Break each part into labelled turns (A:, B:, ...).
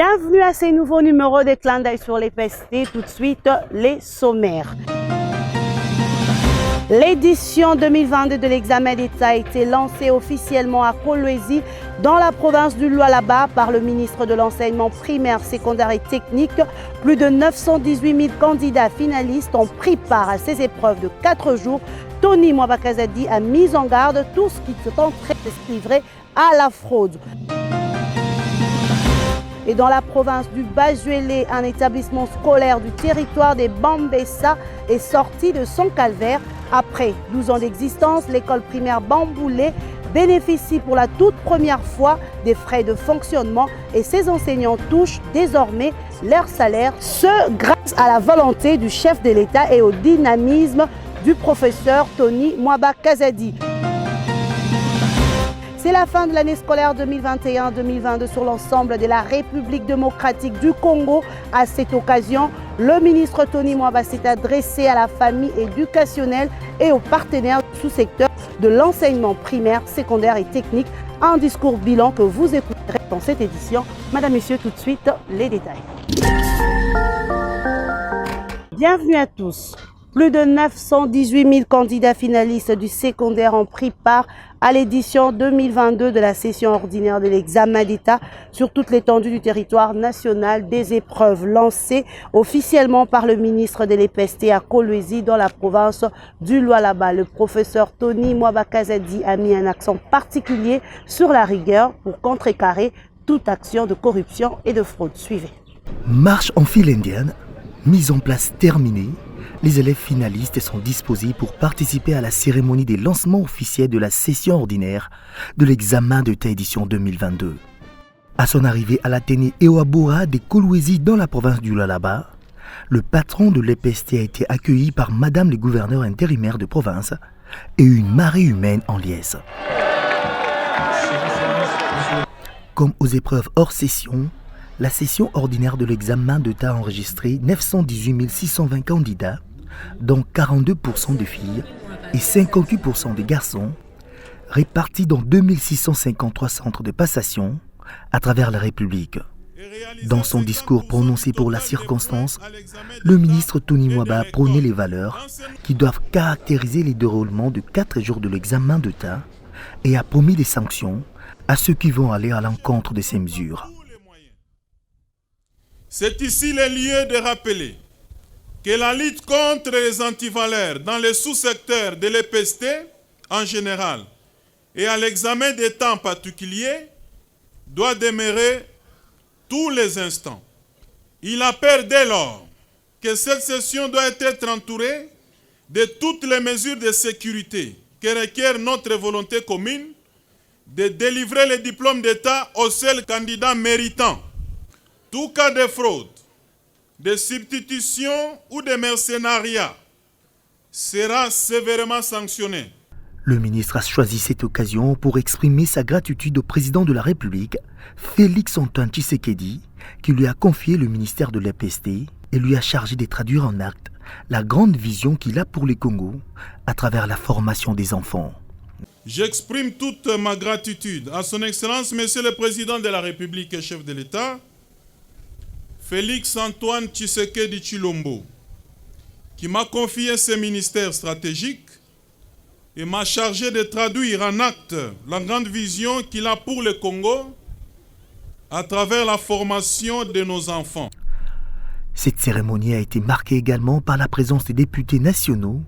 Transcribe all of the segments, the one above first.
A: Bienvenue à ces nouveaux numéros des Clins d'œil sur l'EPST. Tout de suite, les sommaires. L'édition 2022 de l'examen d'État a été lancée officiellement à Kolwezi, dans la province du Lualaba, par le ministre de l'Enseignement primaire, secondaire et technique. Plus de 918 000 candidats finalistes ont pris part à ces épreuves de 4 jours. Tony Mwaba Kazadi a mis en garde tous ceux qui tenteraient de se livrer à la fraude. Et dans la province du Bajuélé, un établissement scolaire du territoire des Bambessa est sorti de son calvaire. Après 12 ans d'existence, l'école primaire Bamboulé bénéficie pour la toute première fois des frais de fonctionnement et ses enseignants touchent désormais leur salaire, ce grâce à la volonté du chef de l'État et au dynamisme du professeur Tony Mwaba Kazadi. C'est la fin de l'année scolaire 2021-2022 sur l'ensemble de la République démocratique du Congo. À cette occasion, le ministre Tony Mwaba s'est adressé à la famille éducationnelle et aux partenaires du sous-secteur de l'enseignement primaire, secondaire et technique. Un discours bilan que vous écouterez dans cette édition. Madame, Messieurs, tout de suite, les détails. Bienvenue à tous. Plus de 918 000 candidats finalistes du secondaire ont pris part à l'édition 2022 de la session ordinaire de l'examen d'État sur toute l'étendue du territoire national. Des épreuves lancées officiellement par le ministre de l'EPST à Kolwezi dans la province du Lualaba. Le professeur Tony Mwaba Kazadi a mis un accent particulier sur la rigueur pour contrecarrer toute action de corruption et de fraude. Suivez.
B: Marche en file indienne, mise en place terminée. Les élèves finalistes sont disposés pour participer à la cérémonie des lancements officiels de la session ordinaire de l'examen d'État édition 2022. À son arrivée à l'Athénée Eoabora de Kolwezi dans la province du Lualaba, le patron de l'EPST a été accueilli par Madame le gouverneur intérimaire de province et une marée humaine en liesse. Comme aux épreuves hors session, la session ordinaire de l'examen d'État a enregistré 918 620 candidats, dont 42% de filles et 58% de garçons, répartis dans 2653 centres de passation à travers la République. Dans son discours prononcé pour la circonstance, le ministre Tony Mwaba a prôné les valeurs qui doivent caractériser les déroulements de 4 jours de l'examen d'État et a promis des sanctions à ceux qui vont aller à l'encontre de ces mesures.
C: C'est ici le lieu de rappeler que la lutte contre les antivaleurs dans les sous-secteurs de l'EPST en général et à l'examen d'État en particulier doit demeurer tous les instants. Il apparaît dès lors que cette session doit être entourée de toutes les mesures de sécurité que requiert notre volonté commune de délivrer le diplôme d'État aux seuls candidats méritants. Tout cas de fraude, de substitution ou de mercenariat sera sévèrement sanctionné.
B: Le ministre a choisi cette occasion pour exprimer sa gratitude au président de la République, Félix-Antoine Tshisekedi, qui lui a confié le ministère de l'EPST et lui a chargé de traduire en actes la grande vision qu'il a pour le Congo à travers la formation des enfants.
C: J'exprime toute ma gratitude à son Excellence, Monsieur le Président de la République et chef de l'État, Félix-Antoine Tshisekedi Tshilombo, qui m'a confié ce ministère stratégique et m'a chargé de traduire en actes la grande vision qu'il a pour le Congo à travers la formation de nos enfants.
B: Cette cérémonie a été marquée également par la présence des députés nationaux,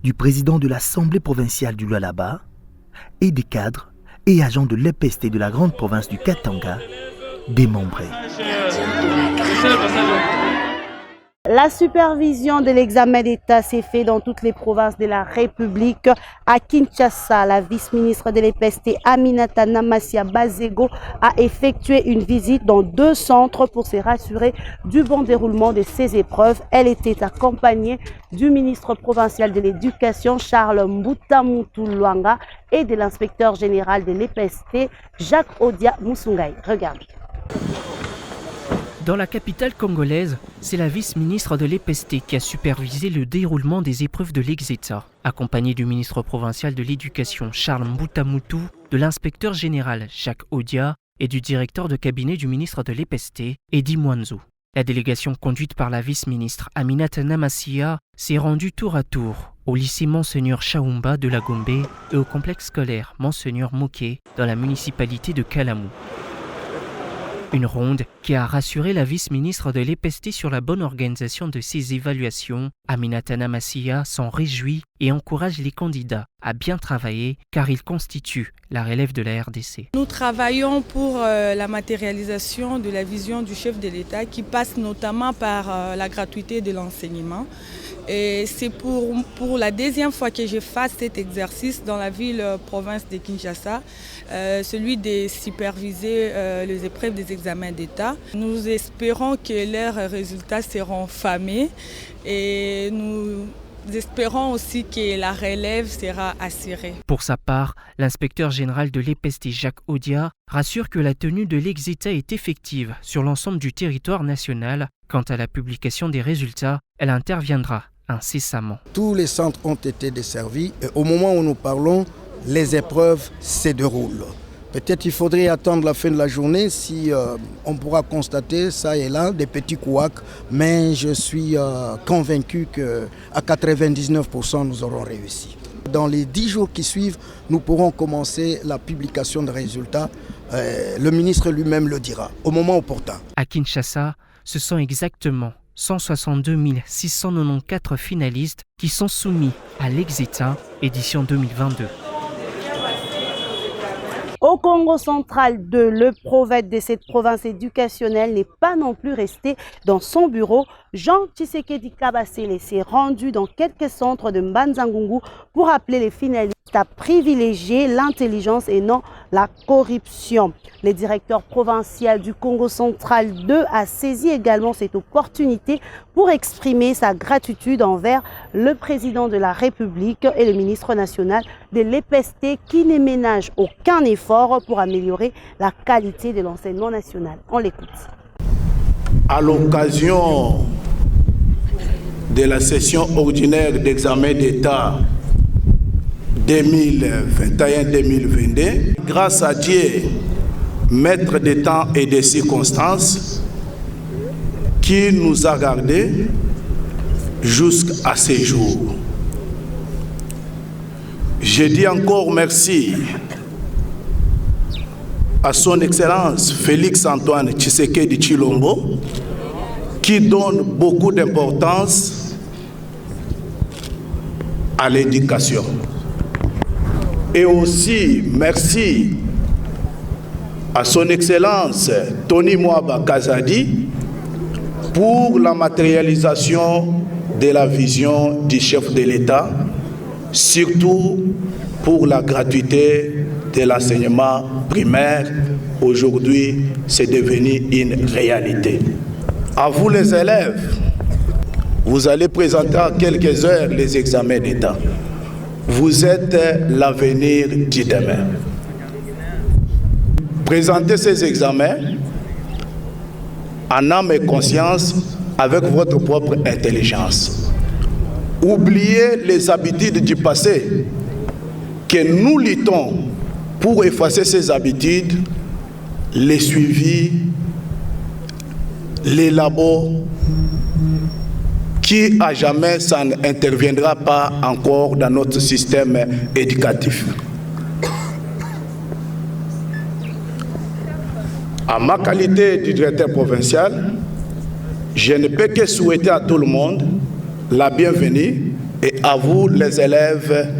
B: du président de l'Assemblée provinciale du Lualaba et des cadres et agents de l'EPST de la grande province du Katanga, démembrés.
A: La supervision de l'examen d'État s'est faite dans toutes les provinces de la République. À Kinshasa, la vice-ministre de l'EPST Aminata Namassia Bazego a effectué une visite dans 2 centres pour se rassurer du bon déroulement de ces épreuves. Elle était accompagnée du ministre provincial de l'Éducation Charles Mbutamutu Luanga et de l'inspecteur général de l'EPST Jacques Odia Musungai. Regardez.
D: Dans la capitale congolaise, c'est la vice-ministre de l'EPST qui a supervisé le déroulement des épreuves de l'Exeta, accompagnée du ministre provincial de l'Éducation Charles Mbutamutu, de l'inspecteur général Jacques Odia et du directeur de cabinet du ministre de l'EPST, Eddy Mwanzou. La délégation conduite par la vice-ministre Aminata Namassia s'est rendue tour à tour au lycée Monseigneur Chaoumba de la Gombe et au complexe scolaire Monseigneur Moké dans la municipalité de Kalamou. Une ronde qui a rassuré la vice-ministre de l'EPST sur la bonne organisation de ces évaluations. Aminata Namassia s'en réjouit et encourage les candidats à bien travailler car ils constituent la relève de la RDC.
E: Nous travaillons pour la matérialisation de la vision du chef de l'État qui passe notamment par la gratuité de l'enseignement. Et c'est pour la deuxième fois que je fasse cet exercice dans la ville-province de Kinshasa, celui de superviser les épreuves des examens d'État. Nous espérons que leurs résultats seront fameux et nous espérons aussi que la relève sera assurée.
D: Pour sa part, l'inspecteur général de l'EPST, Jacques Odia, rassure que la tenue de l'exita est effective sur l'ensemble du territoire national. Quant à la publication des résultats, elle interviendra incessamment.
F: Tous les centres ont été desservis et au moment où nous parlons, les épreuves se déroulent. Peut-être il faudrait attendre la fin de la journée si on pourra constater ça et là des petits couacs, mais je suis convaincu qu'à 99% nous aurons réussi. Dans les 10 jours qui suivent, nous pourrons commencer la publication des résultats. Le ministre lui-même le dira au moment opportun.
D: À Kinshasa, ce sont exactement 162 694 finalistes qui sont soumis à l'Exita édition 2022.
A: Au Congo central, le prophète de cette province éducationnelle n'est pas non plus resté dans son bureau. Jean Tshisekedi Kabasele s'est rendu dans quelques centres de Mbanza-Ngungu pour appeler les finalistes à privilégier l'intelligence et non la corruption. Le directeur provincial du Congo central 2 a saisi également cette opportunité pour exprimer sa gratitude envers le président de la République et le ministre national de l'EPST qui ne ménage aucun effort pour améliorer la qualité de l'enseignement national. On l'écoute.
G: À l'occasion de la session ordinaire d'examen d'État 2021-2022, grâce à Dieu, maître des temps et des circonstances, qui nous a gardés jusqu'à ce jour. Je dis encore merci à son Excellence Félix Antoine Tshisekedi Tshilombo, qui donne beaucoup d'importance à l'éducation. Et aussi merci à son Excellence Tony Mwaba Kazadi pour la matérialisation de la vision du chef de l'État, surtout pour la gratuité de l'enseignement primaire. Aujourd'hui, c'est devenu une réalité. À vous les élèves, vous allez présenter en quelques heures les examens d'État. Vous êtes l'avenir du demain. Présentez ces examens en âme et conscience avec votre propre intelligence. Oubliez les habitudes du passé que nous luttons pour effacer ces habitudes, les suivis, les labos, qui à jamais ça n'interviendra pas encore dans notre système éducatif. À ma qualité de directeur provincial, je ne peux que souhaiter à tout le monde la bienvenue et à vous les élèves,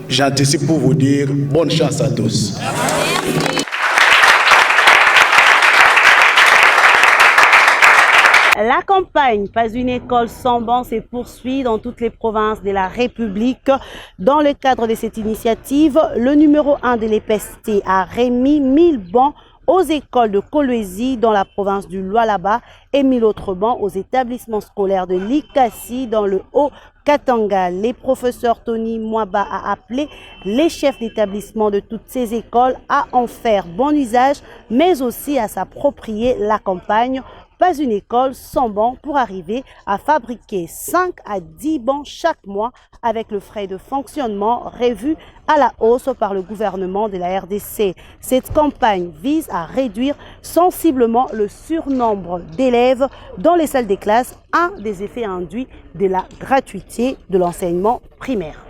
G: j'anticipe pour vous dire bonne chance à tous.
A: La campagne Pas une école sans banc se poursuit dans toutes les provinces de la République. Dans le cadre de cette initiative, le numéro 1 de l'EPST a remis 1000 bancs aux écoles de Kolwezi dans la province du Lualaba et 1000 autres bancs aux établissements scolaires de Likasi dans le Haut-Katanga. Les professeurs Tony Mwaba a appelé les chefs d'établissement de toutes ces écoles à en faire bon usage, mais aussi à s'approprier la campagne pas une école sans bancs pour arriver à fabriquer 5 à 10 bancs chaque mois avec le frais de fonctionnement revu à la hausse par le gouvernement de la RDC. Cette campagne vise à réduire sensiblement le surnombre d'élèves dans les salles des classes, un des effets induits de la gratuité de l'enseignement primaire.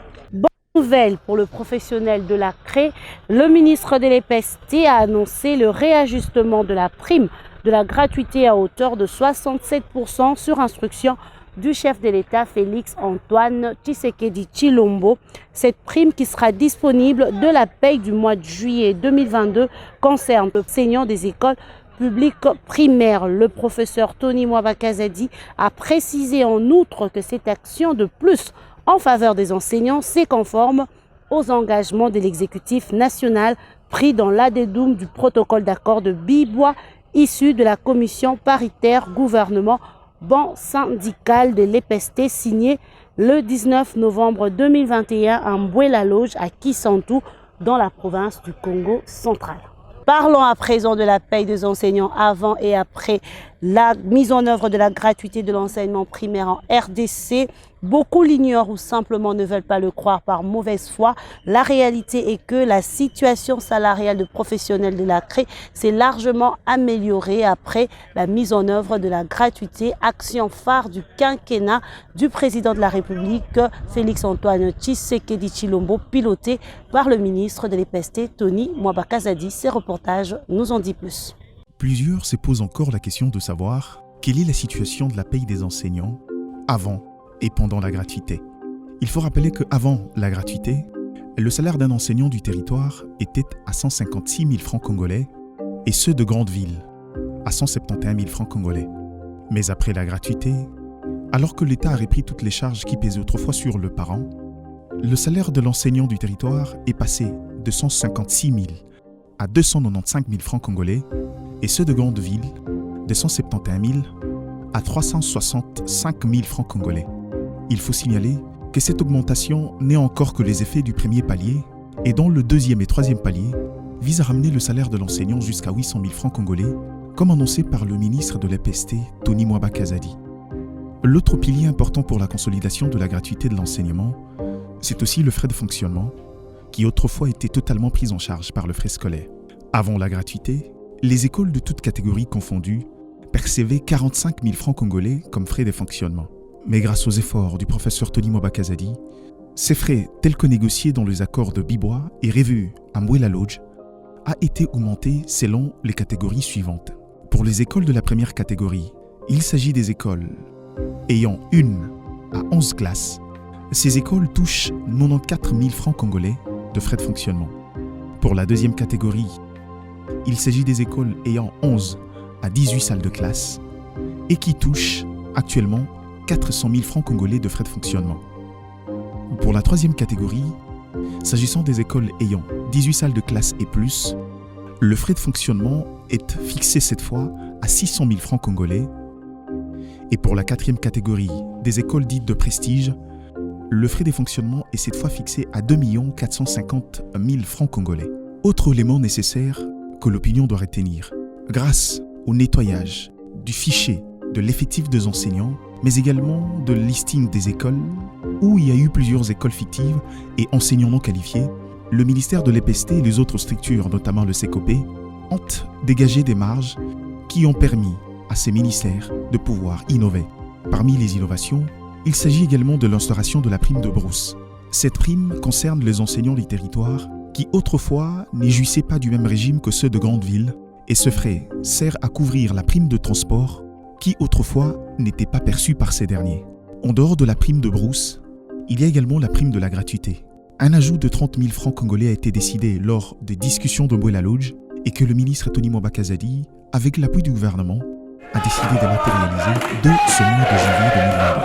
A: Nouvelle pour le professionnel de la CRE, le ministre de l'EPST a annoncé le réajustement de la prime de la gratuité à hauteur de 67% sur instruction du chef de l'État Félix Antoine Tshisekedi Tshilombo. Cette prime qui sera disponible de la paye du mois de juillet 2022 concerne les enseignants des écoles publiques primaires. Le professeur Tony Mwaba Kazadi a précisé en outre que cette action de plus en faveur des enseignants, c'est conforme aux engagements de l'exécutif national pris dans l'adédum du protocole d'accord de Bibois issu de la commission paritaire gouvernement ban syndical de l'EPST signé le 19 novembre 2021 à Mboué-la-Loge à Kisantu dans la province du Congo central. Parlons à présent de la paye des enseignants avant et après la mise en œuvre de la gratuité de l'enseignement primaire en RDC. Beaucoup l'ignorent ou simplement ne veulent pas le croire par mauvaise foi. La réalité est que la situation salariale de professionnels de la CRE s'est largement améliorée après la mise en œuvre de la gratuité, action phare du quinquennat du président de la République, Félix Antoine Tshisekedi Tshilombo, piloté par le ministre de l'EPST, Tony Mwaba Kazadi. Ces reportages nous en disent plus.
H: Plusieurs se posent encore la question de savoir quelle est la situation de la paye des enseignants avant et pendant la gratuité. Il faut rappeler qu'avant la gratuité, le salaire d'un enseignant du territoire était à 156 000 francs congolais et ceux de grandes villes à 171 000 francs congolais. Mais après la gratuité, alors que l'État a repris toutes les charges qui pesaient autrefois sur le parent, le salaire de l'enseignant du territoire est passé de 156 000 à 295 000 francs congolais et ceux de grandes villes de 171 000 à 365 000 francs congolais. Il faut signaler que cette augmentation n'est encore que les effets du premier palier et dont le deuxième et troisième palier vise à ramener le salaire de l'enseignant jusqu'à 800 000 francs congolais, comme annoncé par le ministre de l'EPST, Tony Mwaba Kazadi. L'autre pilier important pour la consolidation de la gratuité de l'enseignement, c'est aussi le frais de fonctionnement, qui autrefois était totalement pris en charge par le frais scolaire. Avant la gratuité, les écoles de toutes catégories confondues percevaient 45 000 francs congolais comme frais de fonctionnement. Mais grâce aux efforts du professeur Tony Mwaba Kazadi, ces frais, tels que négociés dans les accords de Bibois et revus à Mboué-la-Loge, a été augmenté selon les catégories suivantes. Pour les écoles de la première catégorie, il s'agit des écoles ayant 1 à 11 classes. Ces écoles touchent 94 000 francs congolais de frais de fonctionnement. Pour la deuxième catégorie, il s'agit des écoles ayant 11 à 18 salles de classe et qui touchent actuellement 400 000 francs congolais de frais de fonctionnement. Pour la troisième catégorie, s'agissant des écoles ayant 18 salles de classe et plus, le frais de fonctionnement est fixé cette fois à 600 000 francs congolais. Et pour la quatrième catégorie, des écoles dites de prestige, le frais de fonctionnement est cette fois fixé à 2 450 000 francs congolais. Autre élément nécessaire que l'opinion doit retenir, grâce au nettoyage du fichier de l'effectif des enseignants, mais également de listing des écoles, où il y a eu plusieurs écoles fictives et enseignants non qualifiés, le ministère de l'EPST et les autres structures, notamment le CECOP, ont dégagé des marges qui ont permis à ces ministères de pouvoir innover. Parmi les innovations, il s'agit également de l'instauration de la prime de brousse. Cette prime concerne les enseignants du territoire qui autrefois n'y jouissaient pas du même régime que ceux de grandes villes, et ce frais sert à couvrir la prime de transport qui autrefois n'était pas perçue par ces derniers. En dehors de la prime de brousse, il y a également la prime de la gratuité. Un ajout de 30 000 francs congolais a été décidé lors des discussions de Mboué-la-Loge et que le ministre Tony Mwaba Kazadi, avec l'appui du gouvernement, a décidé de matérialiser de ce mois de janvier 2022.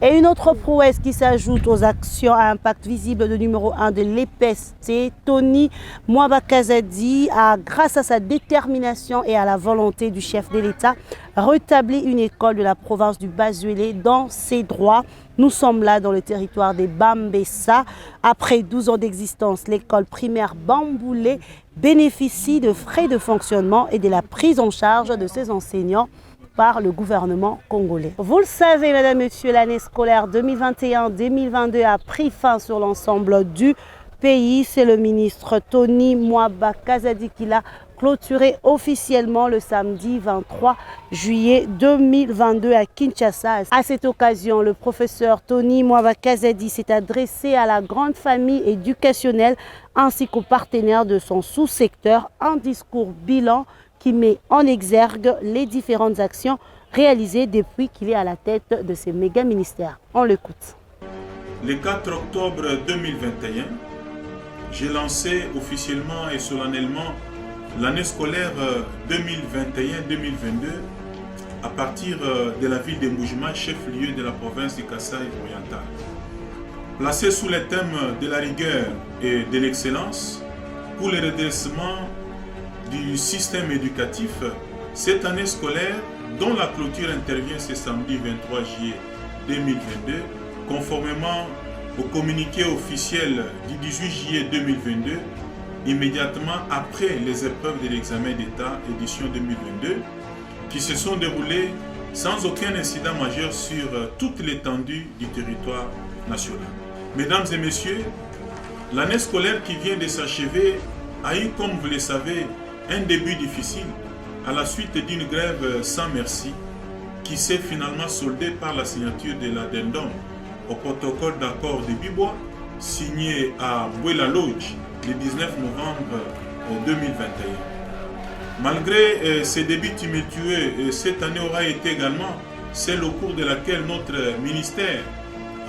A: Et une autre prouesse qui s'ajoute aux actions à impact visible de numéro 1 de l'EPST, Tony Mwaba Kazadi a, grâce à sa détermination et à la volonté du chef de l'État, rétabli une école de la province du Basuélé dans ses droits. Nous sommes là dans le territoire des Bambessa. Après 12 ans d'existence, l'école primaire Bamboulé bénéficie de frais de fonctionnement et de la prise en charge de ses enseignants par le gouvernement congolais. Vous le savez, mesdames, messieurs, l'année scolaire 2021-2022 a pris fin sur l'ensemble du pays. C'est le ministre Tony Mwaba Kazadi qui l'a clôturé officiellement le samedi 23 juillet 2022 à Kinshasa. À cette occasion, le professeur Tony Mwaba Kazadi s'est adressé à la grande famille éducationnelle ainsi qu'aux partenaires de son sous-secteur. Un discours bilan qui met en exergue les différentes actions réalisées depuis qu'il est à la tête de ces méga ministères. On l'écoute.
C: Le 4 octobre 2021, j'ai lancé officiellement et solennellement l'année scolaire 2021-2022 à partir de la ville de Mboujima, chef-lieu de la province du Kasaï oriental. Placé sous les thèmes de la rigueur et de l'excellence pour le redressement du système éducatif, cette année scolaire, dont la clôture intervient ce samedi 23 juillet 2022, conformément au communiqué officiel du 18 juillet 2022, immédiatement après les épreuves de l'examen d'État édition 2022, qui se sont déroulées sans aucun incident majeur sur toute l'étendue du territoire national. Mesdames et messieurs, l'année scolaire qui vient de s'achever a eu, comme vous le savez, un début difficile à la suite d'une grève sans merci qui s'est finalement soldée par la signature de l'addendum au protocole d'accord de Bibois signé à Bouela Lodge le 19 novembre 2021. Malgré ces débuts tumultueux, cette année aura été également celle au cours de laquelle notre ministère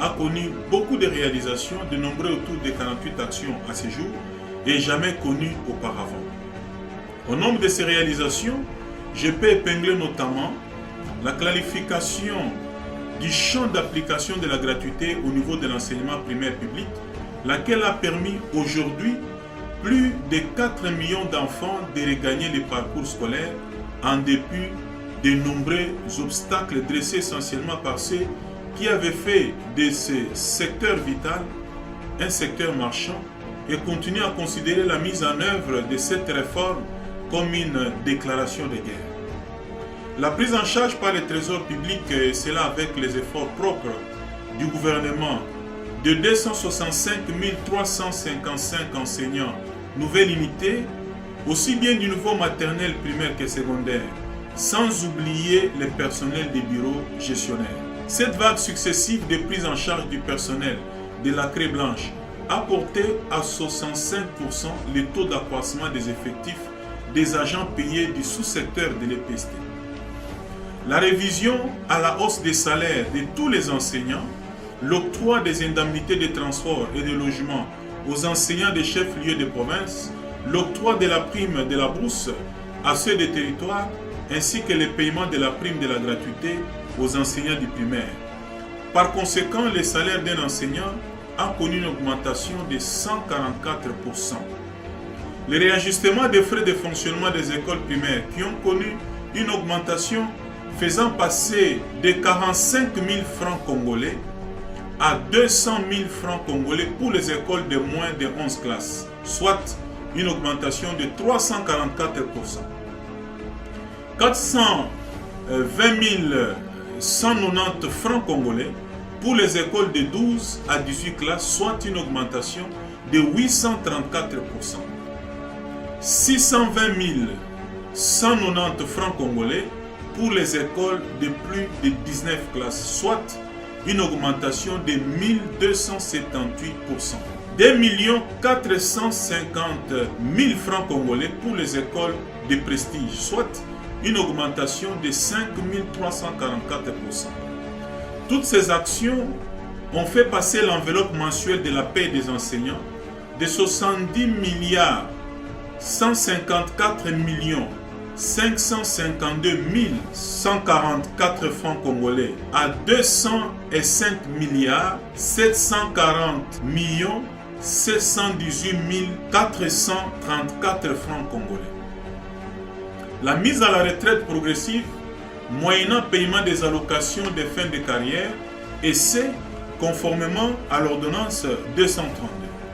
C: a connu beaucoup de réalisations, de nombreux autour de 48 actions à ce jour et jamais connues auparavant. Au nombre de ces réalisations, je peux épingler notamment la clarification du champ d'application de la gratuité au niveau de l'enseignement primaire public, laquelle a permis aujourd'hui plus de 4 millions d'enfants de regagner les parcours scolaires en dépit de nombreux obstacles dressés essentiellement par ceux qui avaient fait de ce secteur vital un secteur marchand et continuent à considérer la mise en œuvre de cette réforme comme une déclaration de guerre. La prise en charge par le trésor public, cela avec les efforts propres du gouvernement de 265 355 enseignants nouvelle unité, aussi bien du niveau maternel, primaire que secondaire, sans oublier les personnels des bureaux gestionnaires. Cette vague successive de prise en charge du personnel de la Craie Blanche a porté à 65% le taux d'accroissement des effectifs des agents payés du sous-secteur de l'EPST. La révision à la hausse des salaires de tous les enseignants, l'octroi des indemnités de transport et de logement aux enseignants des chefs-lieux de province, l'octroi de la prime de la bourse à ceux des territoires, ainsi que le paiement de la prime de la gratuité aux enseignants du primaire. Par conséquent, le salaire d'un enseignant a connu une augmentation de 144%. Le réajustement des frais de fonctionnement des écoles primaires qui ont connu une augmentation faisant passer de 45 000 francs congolais à 200 000 francs congolais pour les écoles de moins de 11 classes, soit une augmentation de 344%. 420 190 francs congolais pour les écoles de 12 à 18 classes, soit une augmentation de 834%. 620 190 francs congolais pour les écoles de plus de 19 classes, soit une augmentation de 1278%. 2 450 000 francs congolais pour les écoles de prestige, soit une augmentation de 5 344%. Toutes ces actions ont fait passer l'enveloppe mensuelle de la paie des enseignants de 70 154 millions 552 144 francs congolais à 205 milliards 740 millions 718 434 francs congolais. La mise à la retraite progressive, moyennant paiement des allocations de fin de carrière, et c'est conformément à l'ordonnance 232.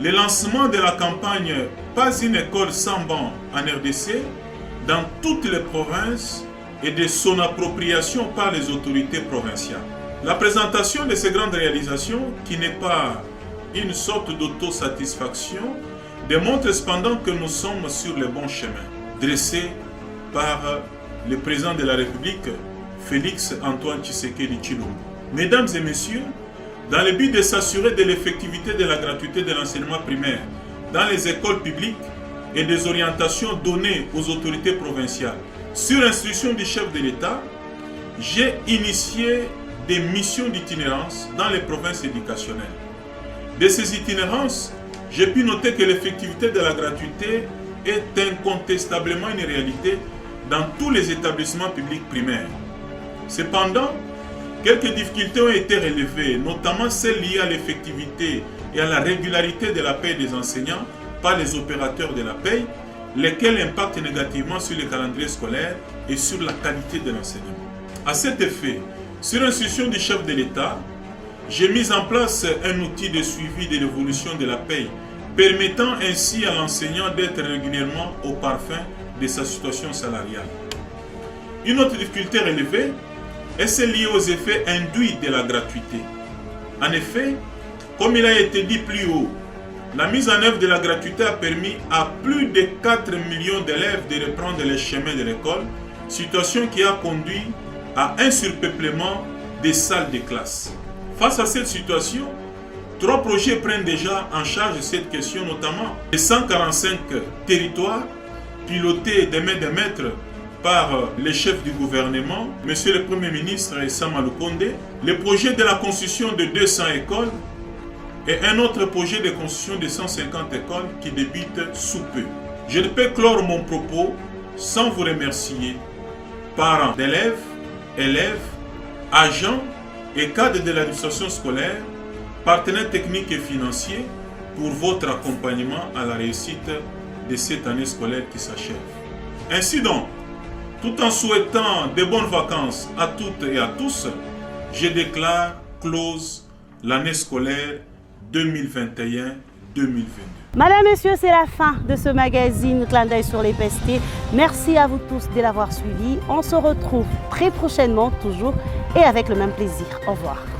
C: Le lancement de la campagne Pas une école sans banc en RDC dans toutes les provinces et de son appropriation par les autorités provinciales. La présentation de ces grandes réalisations, qui n'est pas une sorte d'autosatisfaction, démontre cependant que nous sommes sur le bon chemin, dressé par le président de la République, Félix Antoine Tshisekedi Tshilombo. Mesdames et messieurs, dans le but de s'assurer de l'effectivité de la gratuité de l'enseignement primaire dans les écoles publiques et des orientations données aux autorités provinciales, sur instruction du chef de l'État, j'ai initié des missions d'itinérance dans les provinces éducationnelles. De ces itinérances, j'ai pu noter que l'effectivité de la gratuité est incontestablement une réalité dans tous les établissements publics primaires. Cependant, quelques difficultés ont été relevées, notamment celles liées à l'effectivité et à la régularité de la paie des enseignants par les opérateurs de la paie, lesquels impactent négativement sur le calendrier scolaire et sur la qualité de l'enseignement. À cet effet, sur instruction du chef de l'État, j'ai mis en place un outil de suivi de l'évolution de la paie, permettant ainsi à l'enseignant d'être régulièrement au parfum de sa situation salariale. Une autre difficulté relevée est celle liée aux effets induits de la gratuité. En effet, comme il a été dit plus haut, la mise en œuvre de la gratuité a permis à plus de 4 millions d'élèves de reprendre les chemins de l'école, situation qui a conduit à un surpeuplement des salles de classe. Face à cette situation, 3 projets prennent déjà en charge cette question, notamment les 145 territoires pilotés de main de maître par les chefs du gouvernement, M. le Premier ministre Sama Lukonde, le projet de la construction de 200 écoles et un autre projet de construction de 150 écoles qui débute sous peu. Je ne peux clore mon propos sans vous remercier, parents d'élèves, élèves, agents et cadres de l'administration scolaire, partenaires techniques et financiers, pour votre accompagnement à la réussite de cette année scolaire qui s'achève. Ainsi donc, tout en souhaitant de bonnes vacances à toutes et à tous, je déclare close l'année scolaire 2021-2022.
A: Madame, Messieurs, c'est la fin de ce magazine Clin d'œil sur l'EPST. Merci à vous tous de l'avoir suivi. On se retrouve très prochainement, toujours, et avec le même plaisir. Au revoir.